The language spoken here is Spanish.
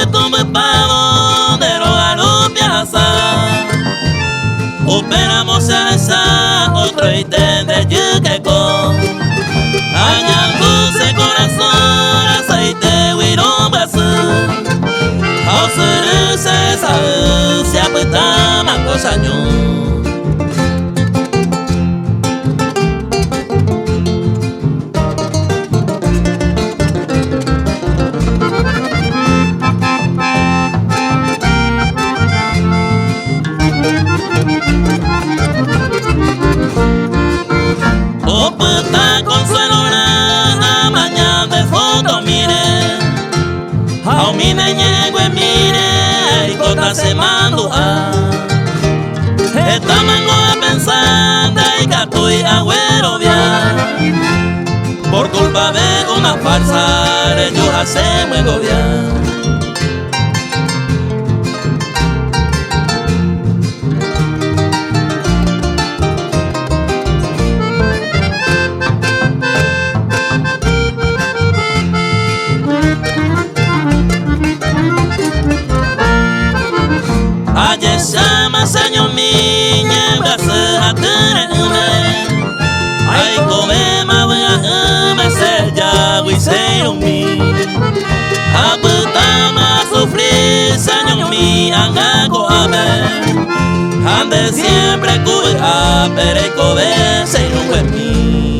tu me pavo de rogar piazza. Operamos esa otro ítem de yuqueco. Añándose corazón, aceite, huirón, brazo. Hacer esa se apuesta mango sañón. Mine ñegue mire y cota se manduja. Esta mango a pensar de gato y agüero via. Por culpa de una farsa de yuja se me gobia. Aye sama señor mi ñembra se atere ume. Ay come ma voy me se ya we say on me. Aputa ma sufrir señor mi angago ame. Ande siempre cubre a pereco de se un mi.